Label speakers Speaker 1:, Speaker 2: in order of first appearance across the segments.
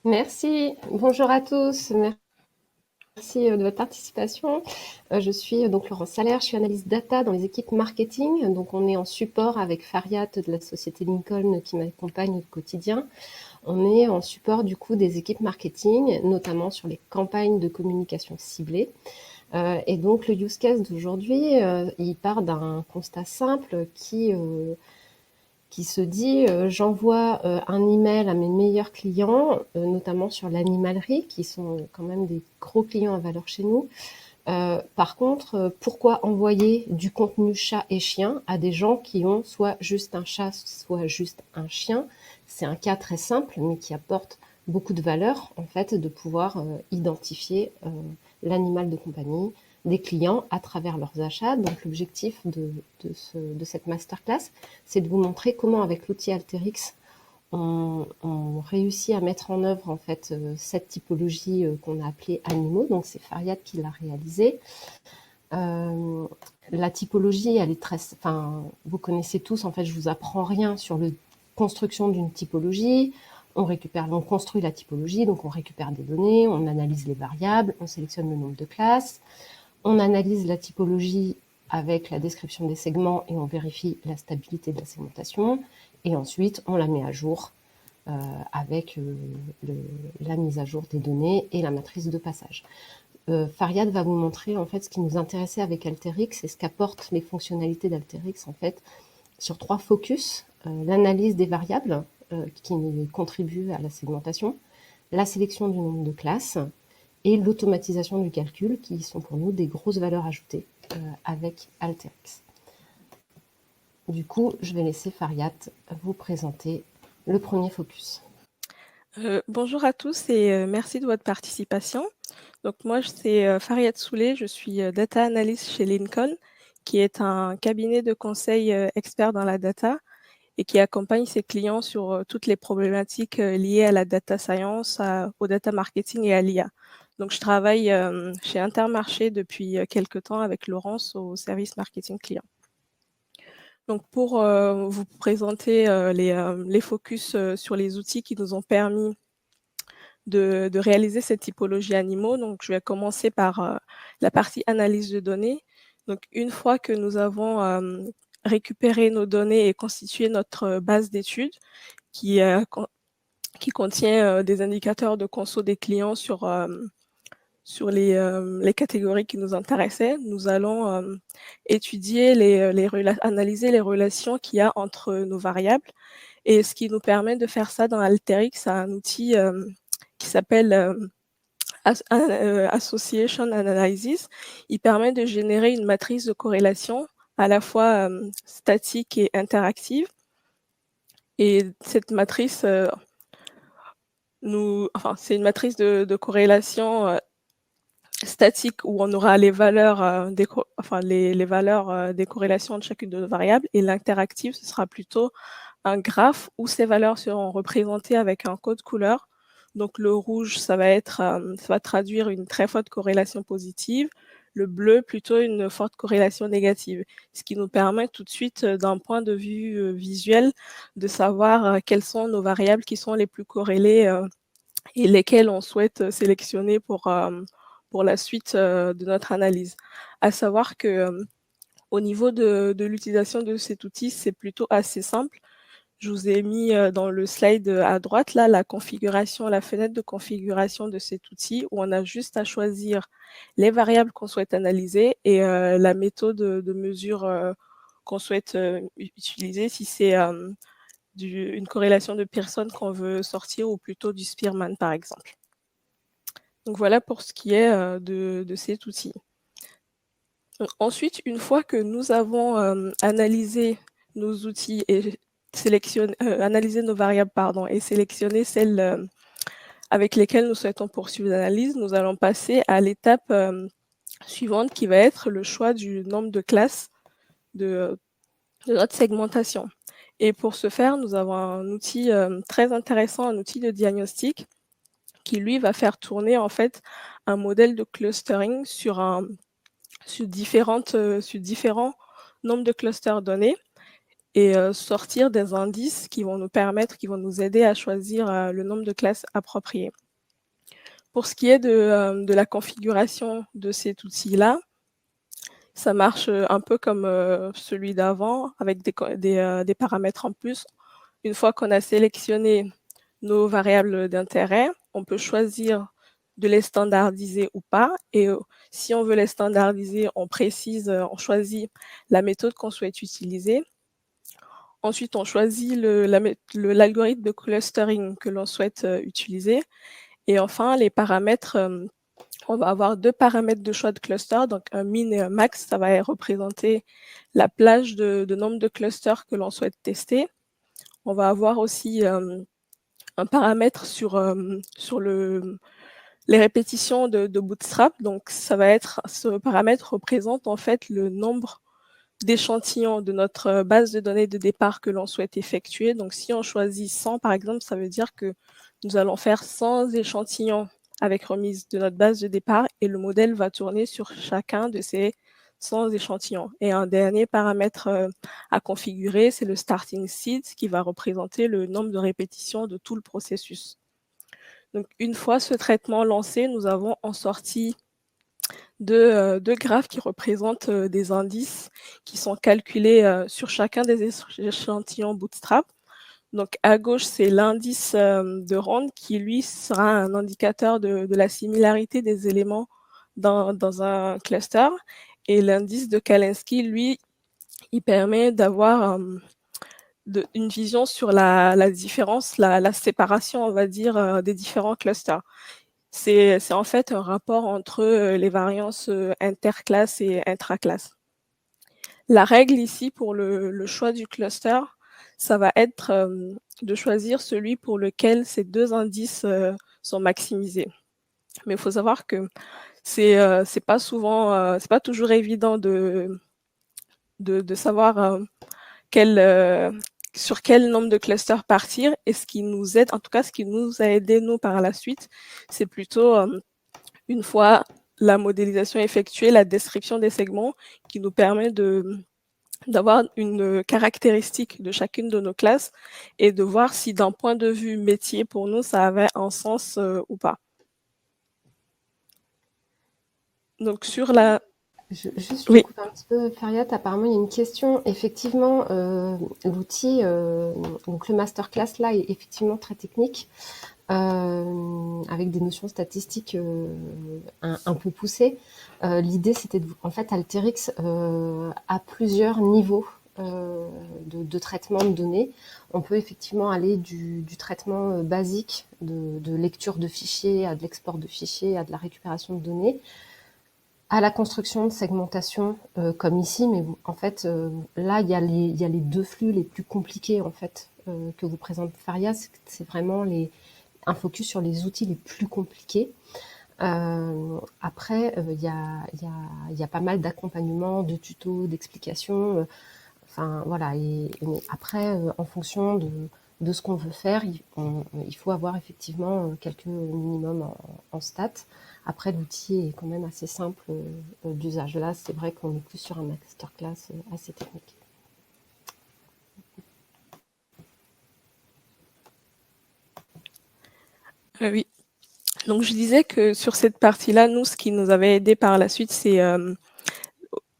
Speaker 1: Merci. Bonjour à tous. Merci de votre participation. Je suis donc Laurence Salaire, je suis analyste data dans les équipes marketing. Donc on est en support avec Fariat de la société Lincoln qui m'accompagne au quotidien. On est en support du coup des équipes marketing, notamment sur les campagnes de communication ciblées. Et donc le use case d'aujourd'hui, il part d'un constat simple qui se dit j'envoie un email à mes meilleurs clients, notamment sur l'animalerie, qui sont quand même des gros clients à valeur chez nous. Par contre, pourquoi envoyer du contenu chat et chien à des gens qui ont soit juste un chat, soit juste un chien? C'est un cas très simple, mais qui apporte beaucoup de valeur, en fait, de pouvoir identifier l'animal de compagnie des clients à travers leurs achats. Donc l'objectif de cette masterclass, c'est de vous montrer comment avec l'outil Alteryx, on réussit à mettre en œuvre en fait cette typologie qu'on a appelée animaux. Donc c'est Fariat qui l'a réalisée. La typologie, elle est très, enfin, vous connaissez tous. En fait, je vous apprends rien sur la construction d'une typologie. On construit la typologie, donc on récupère des données, on analyse les variables, on sélectionne le nombre de classes, on analyse la typologie avec la description des segments et on vérifie la stabilité de la segmentation. Et ensuite, on la met à jour avec la mise à jour des données et la matrice de passage. Fariad va vous montrer en fait ce qui nous intéressait avec Alteryx et ce qu'apportent les fonctionnalités d'Alteryx en fait sur 3 focus. L'analyse des variables qui contribuent à la segmentation, la sélection du nombre de classes et l'automatisation du calcul qui sont pour nous des grosses valeurs ajoutées avec Alteryx. Du coup, je vais laisser Fariat vous présenter le premier focus.
Speaker 2: Bonjour à tous et merci de votre participation. Donc moi, c'est Fariat Soulé, je suis data analyst chez Lincoln, qui est un cabinet de conseil expert dans la data et qui accompagne ses clients sur toutes les problématiques liées à la data science, au data marketing et à l'IA. Donc je travaille chez Intermarché depuis quelques temps avec Laurence au service marketing client. Donc pour vous présenter les focus sur les outils qui nous ont permis de réaliser cette typologie animaux. Donc, je vais commencer par la partie analyse de données. Donc, une fois que nous avons récupéré nos données et constitué notre base d'études qui contient des indicateurs de conso des clients sur les catégories qui nous intéressaient, nous allons étudier analyser les relations qu'il y a entre nos variables. Et ce qui nous permet de faire ça dans Alteryx, c'est un outil qui s'appelle Association Analysis. Il permet de générer une matrice de corrélation à la fois statique et interactive. Et cette matrice, c'est une matrice de corrélation statique où on aura les valeurs, les valeurs des corrélations de chacune de nos variables. Et l'interactive, ce sera plutôt un graphe où ces valeurs seront représentées avec un code couleur. Donc le rouge, ça va traduire une très forte corrélation positive. Le bleu, plutôt une forte corrélation négative. Ce qui nous permet tout de suite, d'un point de vue visuel, de savoir quelles sont nos variables qui sont les plus corrélées et lesquelles on souhaite sélectionner pour la suite de notre analyse. À savoir que au niveau de l'utilisation de cet outil, c'est plutôt assez simple. Je vous ai mis dans le slide à droite là la fenêtre de configuration de cet outil où on a juste à choisir les variables qu'on souhaite analyser et la méthode de mesure qu'on souhaite utiliser, si c'est une corrélation de Pearson qu'on veut sortir ou plutôt du Spearman par exemple. Donc voilà pour ce qui est de cet outil. Donc, ensuite, une fois que nous avons analysé nos outils et analyser nos variables et sélectionner celles avec lesquelles nous souhaitons poursuivre l'analyse, nous allons passer à l'étape suivante qui va être le choix du nombre de classes de notre segmentation. Et pour ce faire, nous avons un outil très intéressant, un outil de diagnostic qui lui va faire tourner en fait un modèle de clustering sur différents nombres de clusters donnés. et sortir des indices qui vont nous aider à choisir le nombre de classes appropriées. Pour ce qui est de la configuration de cet outil-là, ça marche un peu comme celui d'avant, avec des paramètres en plus. Une fois qu'on a sélectionné nos variables d'intérêt, on peut choisir de les standardiser ou pas. Et si on veut les standardiser, on choisit la méthode qu'on souhaite utiliser. Ensuite, on choisit l'algorithme de clustering que l'on souhaite utiliser. Et enfin, les paramètres, on va avoir 2 paramètres de choix de cluster, donc un min et un max. Ça va représenter la plage de nombre de clusters que l'on souhaite tester. On va avoir aussi un paramètre sur les répétitions de Bootstrap. Donc, ce paramètre représente en fait le nombre d'échantillons de notre base de données de départ que l'on souhaite effectuer. Donc, si on choisit 100, par exemple, ça veut dire que nous allons faire 100 échantillons avec remise de notre base de départ et le modèle va tourner sur chacun de ces 100 échantillons. Et un dernier paramètre à configurer, c'est le starting seed qui va représenter le nombre de répétitions de tout le processus. Donc, une fois ce traitement lancé, nous avons en sortie deux graphes qui représentent des indices qui sont calculés sur chacun des échantillons Bootstrap. Donc, à gauche, c'est l'indice de Rand qui, lui, sera un indicateur de la similarité des éléments dans un cluster. Et l'indice de Kalensky, lui, il permet d'avoir une vision sur la différence, la séparation, on va dire, des différents clusters. C'est en fait un rapport entre les variances interclasses et intraclasses. La règle ici pour le choix du cluster, ça va être de choisir celui pour lequel ces 2 indices sont maximisés. Mais il faut savoir que c'est pas toujours évident de savoir sur quel nombre de clusters partir. Et ce qui nous aide, en tout cas ce qui nous a aidé nous par la suite, c'est plutôt une fois la modélisation effectuée, la description des segments qui nous permet d'avoir une caractéristique de chacune de nos classes et de voir si d'un point de vue métier pour nous ça avait un sens ou pas. Donc sur la...
Speaker 1: Juste, je te
Speaker 2: Oui,
Speaker 1: coupe un petit peu, Fariat. Apparemment, il y a une question. Effectivement, l'outil, donc le masterclass là, est effectivement très technique, avec des notions statistiques un peu poussées. L'idée, c'était en fait, Alteryx a plusieurs niveaux de traitement de données. On peut effectivement aller du traitement basique de lecture de fichiers à de l'export de fichiers, à de la récupération de données, à la construction de segmentation comme ici, mais en fait, là, il y a les 2 flux les plus compliqués en fait que vous présente Faria. C'est vraiment un focus sur les outils les plus compliqués. Après, il y a pas mal d'accompagnement, de tutos, d'explications. Enfin, voilà. Mais après, en fonction de ce qu'on veut faire, il faut avoir effectivement quelques minimums en stats. Après, l'outil est quand même assez simple d'usage. Là, c'est vrai qu'on est plus sur un masterclass assez technique.
Speaker 2: oui. Donc je disais que sur cette partie-là, nous, ce qui nous avait aidé par la suite, c'est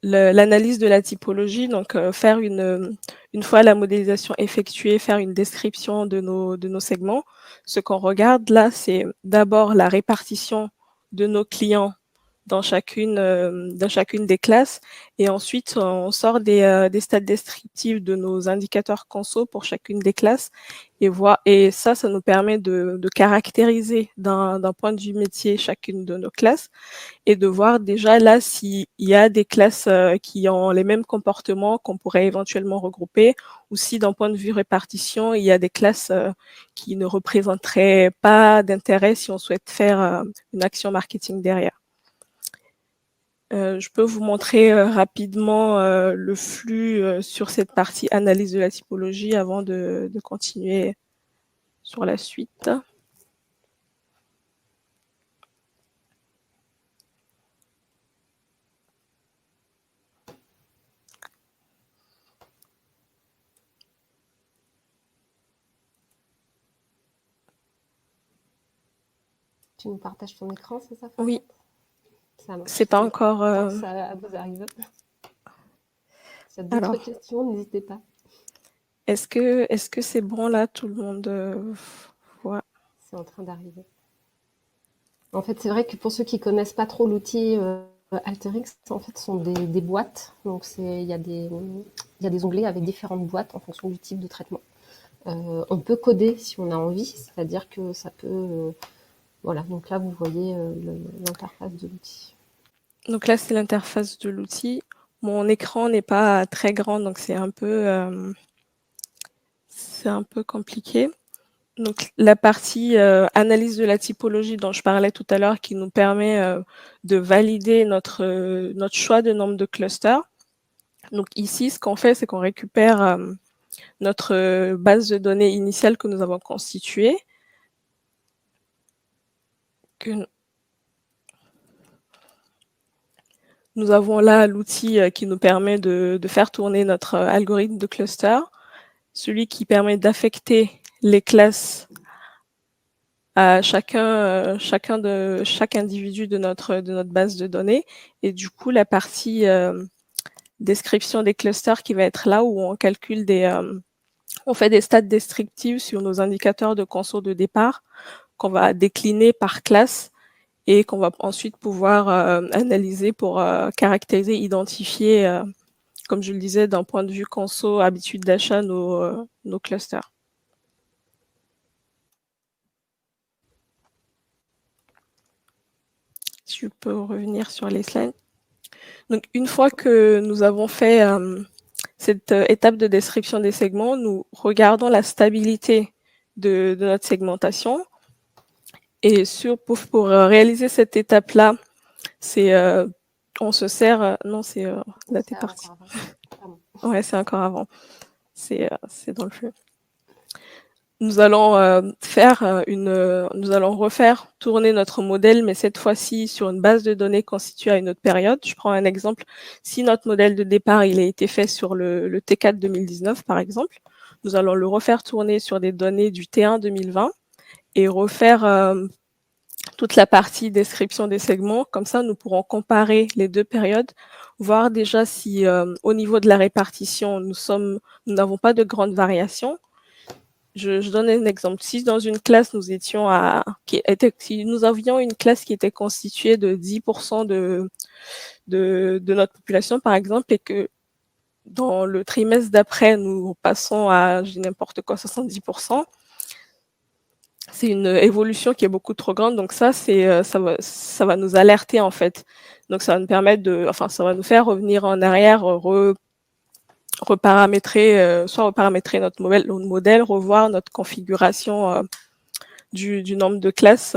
Speaker 2: l'analyse de la typologie, donc faire une fois la modélisation effectuée, faire une description de nos segments. Ce qu'on regarde là, c'est d'abord la répartition de nos clients dans chacune des classes et ensuite on sort des stats descriptives de nos indicateurs conso pour chacune des classes et ça nous permet de caractériser d'un point de vue métier chacune de nos classes et de voir déjà là s'il y a des classes qui ont les mêmes comportements qu'on pourrait éventuellement regrouper ou si d'un point de vue répartition, il y a des classes qui ne représenteraient pas d'intérêt si on souhaite faire une action marketing derrière. Je peux vous montrer rapidement le flux sur cette partie analyse de la typologie avant de continuer sur la suite.
Speaker 1: Tu nous partages ton écran, c'est ça?
Speaker 2: Oui.
Speaker 1: Ça marche.
Speaker 2: C'est pas encore.
Speaker 1: Ça vous arrive. S'il y a d'autres
Speaker 2: Alors,
Speaker 1: questions, n'hésitez pas.
Speaker 2: est-ce que c'est bon là, tout le monde voit?
Speaker 1: C'est en train d'arriver. En fait, c'est vrai que pour ceux qui connaissent pas trop l'outil Alteryx, en fait, ce sont des boîtes. Donc, il y a des onglets avec différentes boîtes en fonction du type de traitement. On peut coder si on a envie, c'est-à-dire que ça peut. Voilà, donc là, vous voyez l'interface de l'outil.
Speaker 2: Donc là, c'est l'interface de l'outil. Mon écran n'est pas très grand, donc c'est un peu compliqué. Donc la partie analyse de la typologie dont je parlais tout à l'heure, qui nous permet de valider notre choix de nombre de clusters. Donc ici, ce qu'on fait, c'est qu'on récupère notre base de données initiale que nous avons constituée. Nous avons là l'outil qui nous permet de faire tourner notre algorithme de cluster, celui qui permet d'affecter les classes à chaque individu de notre base de données, et du coup la partie description des clusters qui va être là où on calcule on fait des stats descriptives sur nos indicateurs de conso de départ qu'on va décliner par classe et qu'on va ensuite pouvoir analyser pour caractériser, identifier, comme je le disais, d'un point de vue conso, habitude d'achat, nos clusters. Si je peux revenir sur les slides. Donc, une fois que nous avons fait cette étape de description des segments, nous regardons la stabilité de notre segmentation. Et pour réaliser cette étape-là, on se sert. Non, c'est là, t'es parti. Ouais, c'est encore avant. C'est dans le flux. Nous allons nous allons refaire tourner notre modèle, mais cette fois-ci sur une base de données constituée à une autre période. Je prends un exemple. Si notre modèle de départ il a été fait sur le T4 2019, par exemple, nous allons le refaire tourner sur des données du T1 2020 et refaire toute la partie description des segments. Comme ça, nous pourrons comparer les deux périodes, voir déjà si au niveau de la répartition, nous n'avons pas de grandes variations. Je donne un exemple. Si dans une classe, si nous avions une classe qui était constituée de 10% de notre population, par exemple, et que dans le trimestre d'après, nous passons à, je dis n'importe quoi, 70%, c'est une évolution qui est beaucoup trop grande. Donc ça va nous alerter, en fait. Donc ça va nous permettre ça va nous faire revenir en arrière, reparamétrer notre modèle, revoir notre configuration du nombre de classes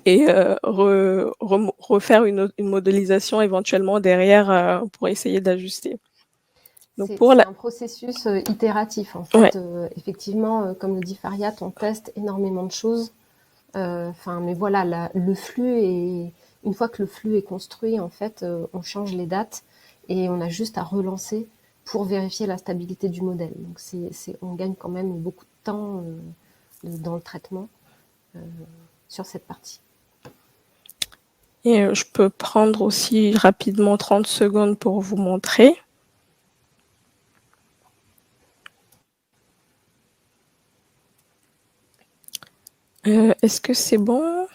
Speaker 2: et refaire une modélisation éventuellement derrière pour essayer d'ajuster.
Speaker 1: C'est un processus itératif en fait. Ouais. Effectivement, comme le dit Fariat, on teste énormément de choses. Mais voilà, le flux une fois que le flux est construit, en fait, on change les dates et on a juste à relancer pour vérifier la stabilité du modèle. Donc on gagne quand même beaucoup de temps dans le traitement sur cette partie.
Speaker 2: Et je peux prendre aussi rapidement 30 secondes pour vous montrer. Est-ce que c'est bon?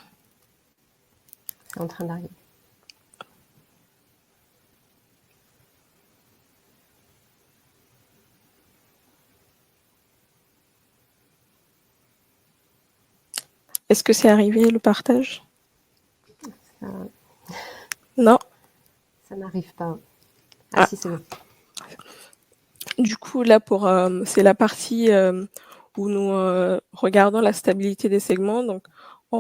Speaker 1: C'est en train d'arriver.
Speaker 2: Est-ce que c'est arrivé, le partage?
Speaker 1: Ça...
Speaker 2: Non.
Speaker 1: Ça n'arrive pas. Ah si, c'est bon.
Speaker 2: Du coup, là, c'est la partie où nous regardons la stabilité des segments. Donc, on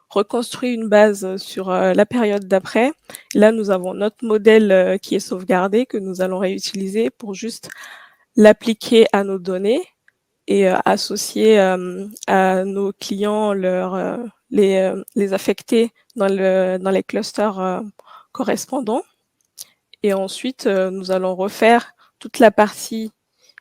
Speaker 2: reconstruit une base sur la période d'après. Là, nous avons notre modèle qui est sauvegardé, que nous allons réutiliser pour juste l'appliquer à nos données et associer à nos clients les affecter dans les clusters correspondants. Et ensuite, nous allons refaire toute la partie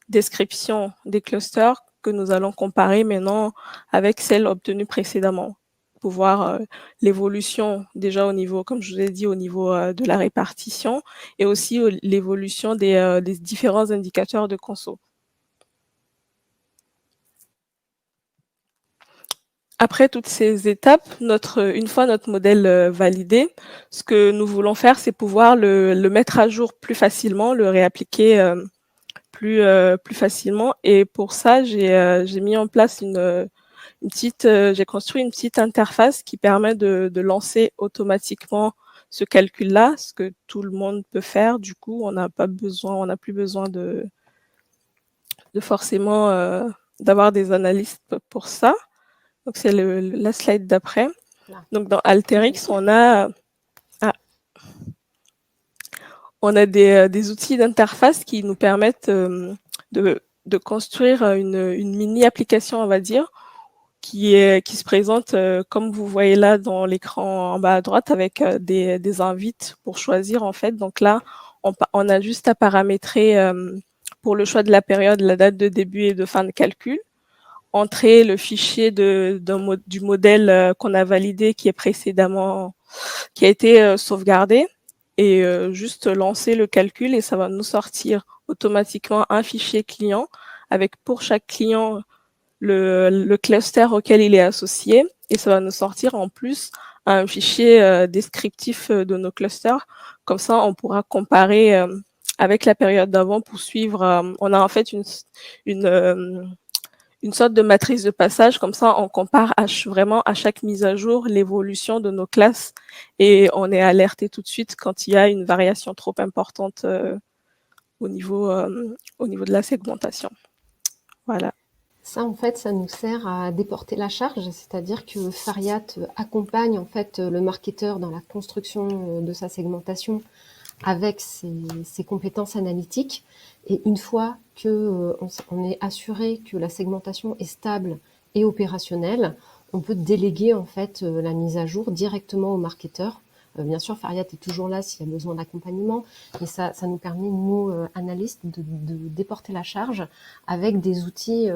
Speaker 2: description des clusters que nous allons comparer maintenant avec celle obtenue précédemment. Pour voir l'évolution déjà au niveau, comme je vous ai dit, au niveau de la répartition et aussi l'évolution des différents indicateurs de conso. Après toutes ces étapes, une fois notre modèle validé, ce que nous voulons faire, c'est pouvoir le mettre à jour plus facilement, le réappliquer plus facilement. Et pour ça, j'ai mis en place j'ai construit une petite interface qui permet de lancer automatiquement ce calcul-là, ce que tout le monde peut faire. Du coup, on n'a plus besoin de forcément d'avoir des analystes pour ça. Donc, c'est la slide d'après. Donc, dans Alteryx, on a des outils d'interface qui nous permettent de construire une mini-application, on va dire, qui se présente comme vous voyez là dans l'écran en bas à droite avec des invites pour choisir en fait. Donc là, on a juste à paramétrer pour le choix de la période, la date de début et de fin de calcul, entrer le fichier du modèle qu'on a validé qui a été sauvegardé et juste lancer le calcul et ça va nous sortir automatiquement un fichier client avec pour chaque client le cluster auquel il est associé et ça va nous sortir en plus un fichier descriptif de nos clusters. Comme ça, on pourra comparer avec la période d'avant pour suivre. On a en fait une sorte de matrice de passage. Comme ça, on compare vraiment à chaque mise à jour l'évolution de nos classes et on est alerté tout de suite quand il y a une variation trop importante au niveau de la segmentation. Voilà.
Speaker 1: Ça, en fait, ça nous sert à déporter la charge, c'est-à-dire que Fariat accompagne en fait le marketeur dans la construction de sa segmentation avec ses compétences analytiques. Et une fois que on est assuré que la segmentation est stable et opérationnelle, on peut déléguer en fait la mise à jour directement au marketeur. Bien sûr, Fariat est toujours là s'il y a besoin d'accompagnement, mais ça nous permet, nous, analystes, de déporter la charge avec des outils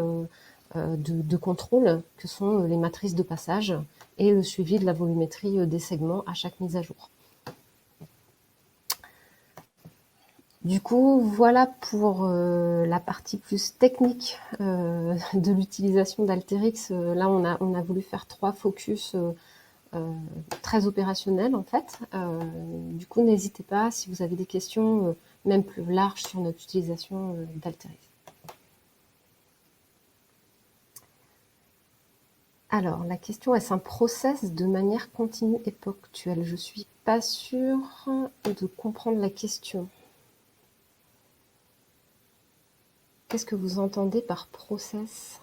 Speaker 1: de contrôle que sont les matrices de passage et le suivi de la volumétrie des segments à chaque mise à jour. Du coup, voilà pour la partie plus technique de l'utilisation d'Alterix. Là, on a voulu faire 3 focus très opérationnels, en fait. Du coup, n'hésitez pas, si vous avez des questions, même plus larges sur notre utilisation d'Alterix. Alors, la question, est-ce un process de manière continue et ponctuelle? Je suis pas sûre de comprendre la question. Qu'est-ce que vous entendez par process?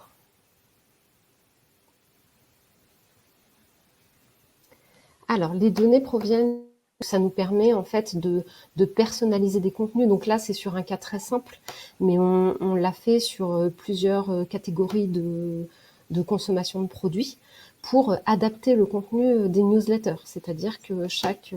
Speaker 1: Alors, les données proviennent, ça nous permet en fait de personnaliser des contenus. Donc là, c'est sur un cas très simple, mais on l'a fait sur plusieurs catégories de consommation de produits pour adapter le contenu des newsletters. C'est-à-dire que chaque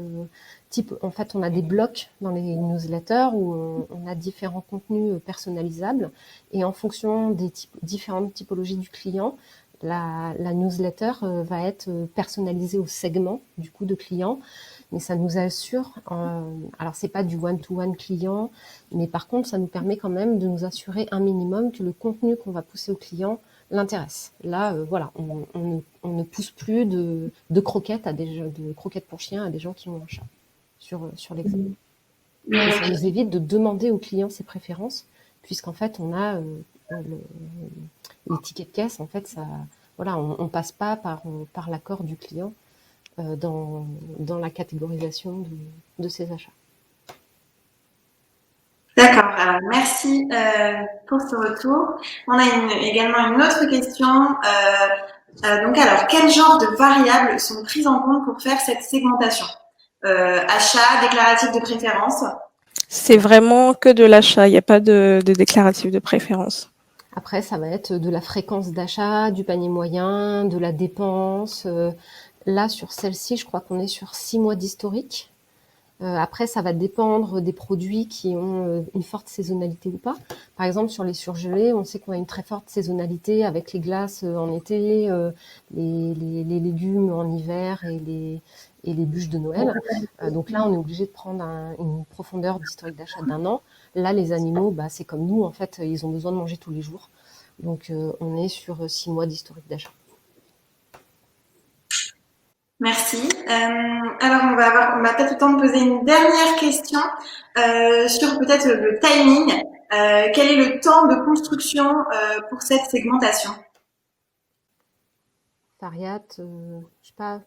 Speaker 1: type, en fait, on a des blocs dans les newsletters où on a différents contenus personnalisables et en fonction des différentes typologies du client, la newsletter va être personnalisée au segment du coup de client, mais ça nous assure, alors c'est pas du one-to-one client, mais par contre ça nous permet quand même de nous assurer un minimum que le contenu qu'on va pousser au client l'intéresse. Là, voilà, on ne pousse plus de croquettes de croquettes pour chiens à des gens qui ont un chat sur l'exemple. Et ça nous évite de demander au client ses préférences, puisqu'en fait on a les tickets de caisse, en fait, ça, voilà, on passe pas par l'accord du client dans la catégorisation de ses achats.
Speaker 3: D'accord, alors merci pour ce retour. On a également une autre question. Donc alors, quel genre de variables sont prises en compte pour faire cette segmentation? Achat, déclaratif de préférence?
Speaker 2: C'est vraiment que de l'achat, il n'y a pas de déclaratif de préférence.
Speaker 1: Après, ça va être de la fréquence d'achat, du panier moyen, de la dépense. Là, sur celle-ci, je crois qu'on est sur 6 mois d'historique. Après, ça va dépendre des produits qui ont une forte saisonnalité ou pas. Par exemple, sur les surgelés, on sait qu'on a une très forte saisonnalité avec les glaces en été, les légumes en hiver et les bûches de Noël. Donc là, on est obligé de prendre une profondeur d'historique d'achat d'1 an. Là, les animaux, bah, c'est comme nous, en fait, ils ont besoin de manger tous les jours. Donc, on est sur 6 mois d'historique d'achat.
Speaker 3: Merci. Alors, on va peut-être le temps de poser une dernière question sur peut-être le timing. Quel est le temps de construction pour cette segmentation?
Speaker 1: Fariat, je sais pas,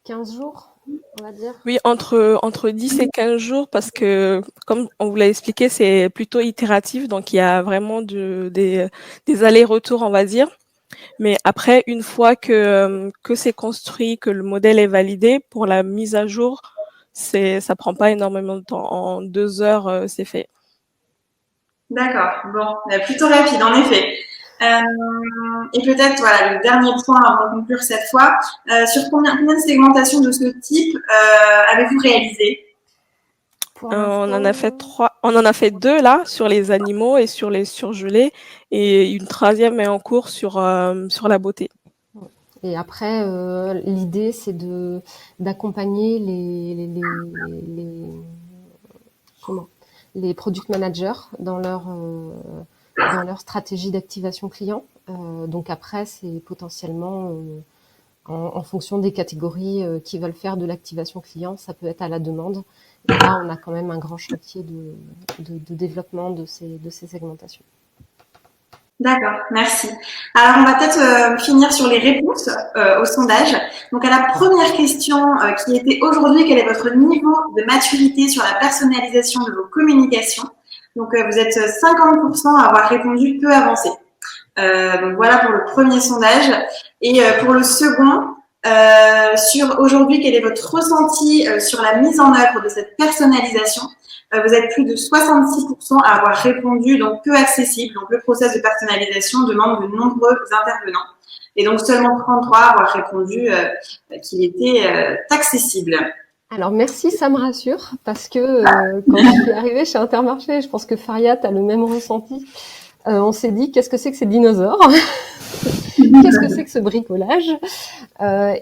Speaker 1: 15 jours, on va dire.
Speaker 2: Oui, entre 10 et 15 jours, parce que, comme on vous l'a expliqué, c'est plutôt itératif, donc il y a vraiment des allers-retours, on va dire. Mais après, une fois que c'est construit, que le modèle est validé, pour la mise à jour, ça prend pas énormément de temps. En 2 heures, c'est fait.
Speaker 3: D'accord. Bon, plutôt rapide, en effet. Et peut-être, voilà, le dernier point avant de conclure cette fois, sur combien de segmentations de ce type avez-vous réalisé?
Speaker 2: On en a fait 3, on en a fait 2 là, sur les animaux et sur les surgelés, et une 3e est en cours sur la beauté.
Speaker 1: Et après, l'idée, c'est d'accompagner les product managers dans leur stratégie d'activation client. Donc après, c'est potentiellement en fonction des catégories qui veulent faire de l'activation client, ça peut être à la demande. Et là, on a quand même un grand chantier de développement de ces segmentations.
Speaker 3: D'accord, merci. Alors, on va peut-être finir sur les réponses au sondage. Donc, à la première question qui était aujourd'hui, quel est votre niveau de maturité sur la personnalisation de vos communications? Donc, vous êtes 50% à avoir répondu peu avancé. Donc, voilà pour le premier sondage. Et pour le second, sur aujourd'hui, quel est votre ressenti sur la mise en œuvre de cette personnalisation? Vous êtes plus de 66% à avoir répondu, donc peu accessible. Donc, le process de personnalisation demande de nombreux intervenants. Et donc, seulement 33 à avoir répondu qu'il était accessible.
Speaker 1: Alors merci, ça me rassure, parce que quand je suis arrivée chez Intermarché, je pense que Fariat a le même ressenti. On s'est dit, qu'est-ce que c'est que ces dinosaures? Qu'est-ce que c'est que ce bricolage?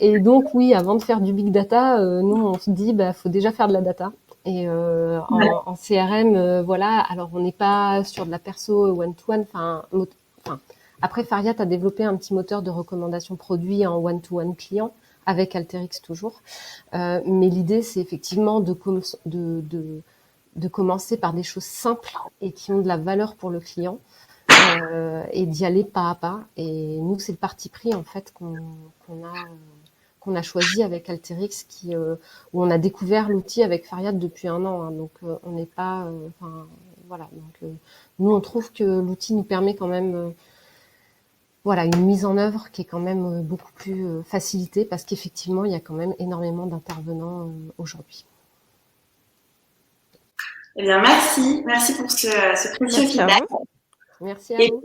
Speaker 1: Et donc oui, avant de faire du big data, nous on se dit, bah faut déjà faire de la data. Et en CRM, voilà. Alors on n'est pas sur de la perso one-to-one. Enfin, après Fariat a développé un petit moteur de recommandation produit en one-to-one client avec Alteryx toujours. Mais l'idée c'est effectivement de commencer par des choses simples et qui ont de la valeur pour le client. Et d'y aller pas à pas. Et nous, c'est le parti pris en fait qu'on a choisi avec Alteryx, où on a découvert l'outil avec Fariat depuis 1 an. Hein, donc on n'est pas, voilà. Donc nous, on trouve que l'outil nous permet quand même, voilà, une mise en œuvre qui est quand même beaucoup plus facilitée, parce qu'effectivement, il y a quand même énormément d'intervenants aujourd'hui.
Speaker 3: Eh bien, merci pour ce précieux feedback.
Speaker 1: Merci à vous.